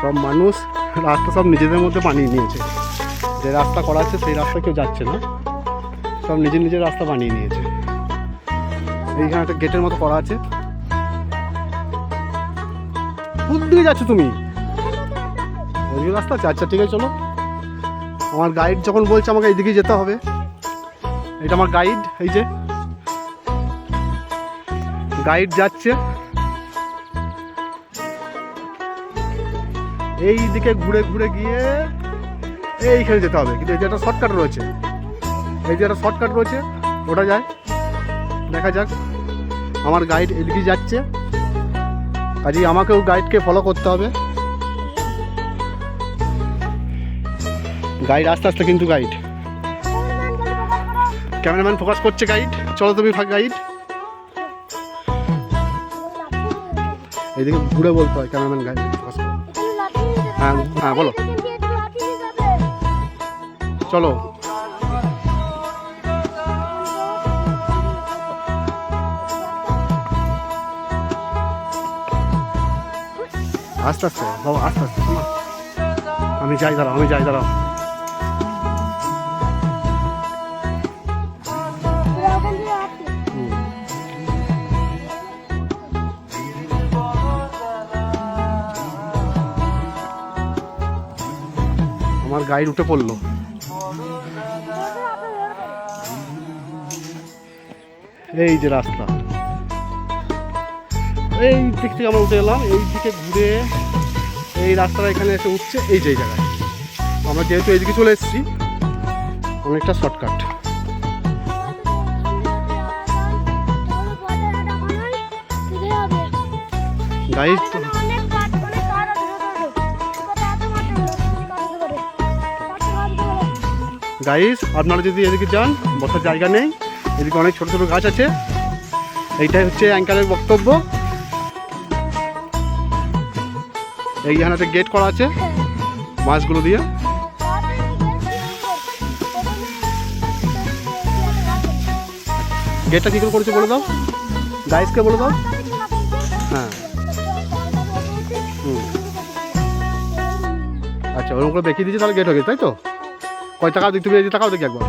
সব মানুষ রাস্তা সব নিজেদের মধ্যে বানিয়ে নিয়েছে। যে রাস্তা করা আছে সেই রাস্তা কেউ যাচ্ছে না, সব নিজের নিজের রাস্তা বানিয়ে নিয়েছে। এইখানে একটা গেটের মতো করা আছে। কোন দিকে যাচ্ছ তুমি? ওই রাস্তা আছে, আচ্ছা ঠিক আছে চলো। আমার গাইড যখন বলছে আমাকে এইদিকে যেতে হবে, এটা আমার গাইড, এই যে গাইড যাচ্ছে এই দিকে ঘুরে ঘুরে গিয়ে এইখানে যেতে হবে। কিন্তু এই যে একটা শর্টকাট রয়েছে, এই যে একটা শর্টকাট রয়েছে, ওটা যায়, দেখা যাক। আমার গাইড এদিকে যাচ্ছে, কাজেই আমাকেও গাইডকে ফলো করতে হবে। গাইড আস্তে আস্তে, কিন্তু গাইড ক্যামেরাম্যান ফোকাস করছে। গাইড চলো তুমি গাইড, এইদিকে ঘুরে বলতে হয় ক্যামেরাম্যান গাইড ফোকাস করো। হ্যাঁ হ্যাঁ বলো, চলো। আস্তে আস্তে বাবা, আস্তে আস্তে, আমি যাই, দাঁড়াও আমি যাই, দাঁড়াও। আমার গাইড উঠে পড়লো। এই যে রাস্তা, এই দিক থেকে আমরা উঠে এলাম, এই দিকে ঘুরে এই রাস্তাটা এখানে এসে উঠছে এই যে জায়গায়। আমরা যেহেতু এইদিকে চলে এসেছি, অনেকটা শর্টকাট। গাইড গাইস, আপনারা যদি এদিকে যান, বসার জায়গা নেই, এদিকে অনেক ছোট ছোট গাছ আছে। এইটাই হচ্ছে অ্যাঙ্কারের বক্তব্য। এইখানে একটা গেট করা আছে মাছগুলো দিয়ে। গেটটা কী করে করেছে বলে দাও, গাইসকে বলে দাও। হ্যাঁ আচ্ছা, ওরকম করে দেখিয়ে দিয়েছে, তাহলে গেট হয়ে গেছে, তাই তো? কয় টাকা দিতে হবে, টাকাও দেখি একবার।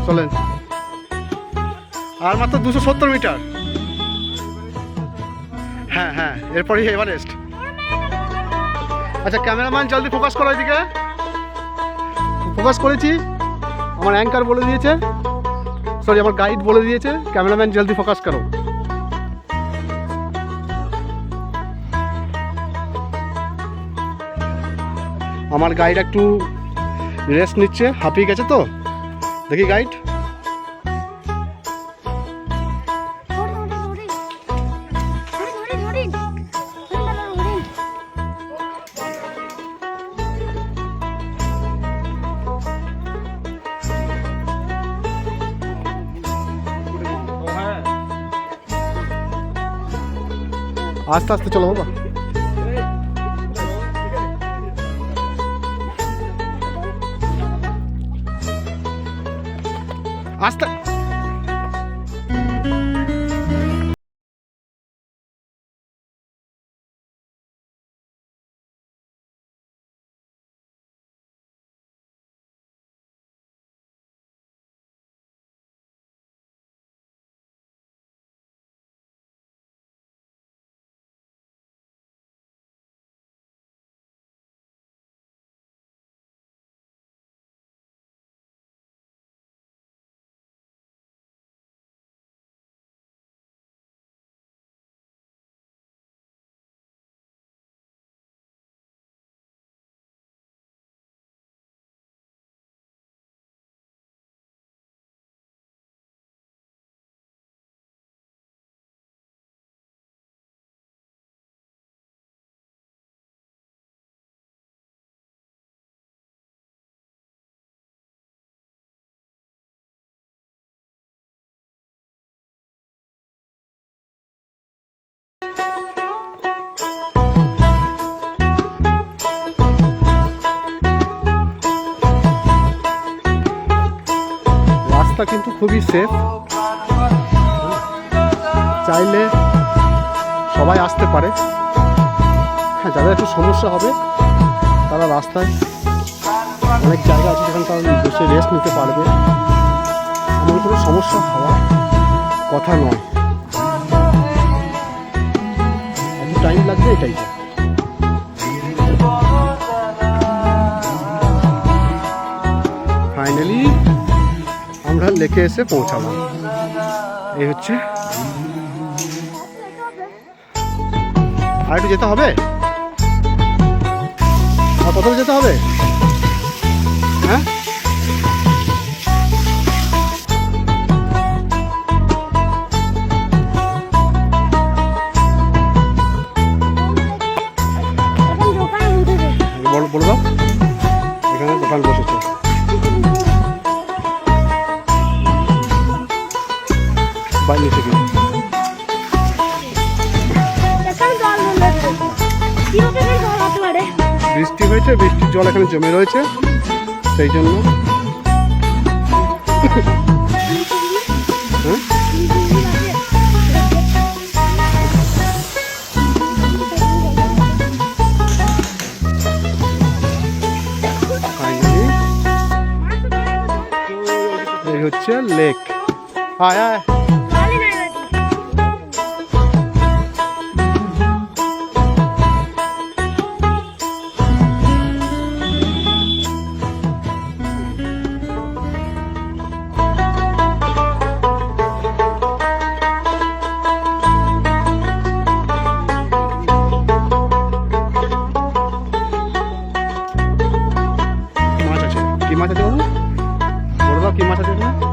চলেন, আর মাত্র 270 মিটার। হ্যাঁ হ্যাঁ, এরপরই এভারেস্ট। আচ্ছা ক্যামেরাম্যান জলদি ফোকাস করো, এদিকে ফোকাস করেছি। আমার অ্যাঙ্কার বলে দিয়েছে, সরি আমার গাইড বলে দিয়েছে, ক্যামেরাম্যান জলদি ফোকাস করো। আমার গাইড একটু রেস্ট নিচ্ছে, হাঁপিয়ে গেছে তো, দেখি গাইড। আস্তে আস্তে চলো বাবা। আস্তে রাস্তা কিন্তু খুবই সেফ, চাইলে সবাই আসতে পারে। হ্যাঁ, যাদের একটু সমস্যা হবে তারা রাস্তায় অনেক জায়গা আছে যেখানে তারা বসে রেস্ট নিতে পারবে, এমন কোনো সমস্যা হওয়ার কথা নয়। একটু টাইম লাগবে, এটাই। ফাইনালি আমরা লেকে এসে পৌঁছালাম। এই হচ্ছে, আর একটু যেতে হবে, আর কত যেতে হবে? হ্যাঁ, বলে দাও। এখানে দোকান বসেছে। বাইরে থেকে বৃষ্টি হয়েছে, বৃষ্টির জল এখানে জমে রয়েছে, সেই জন্য এই হচ্ছে লেক। আয় আয়, কি মাছ আছে বাবু? বলে দাও কি মাছ আছে এখানে?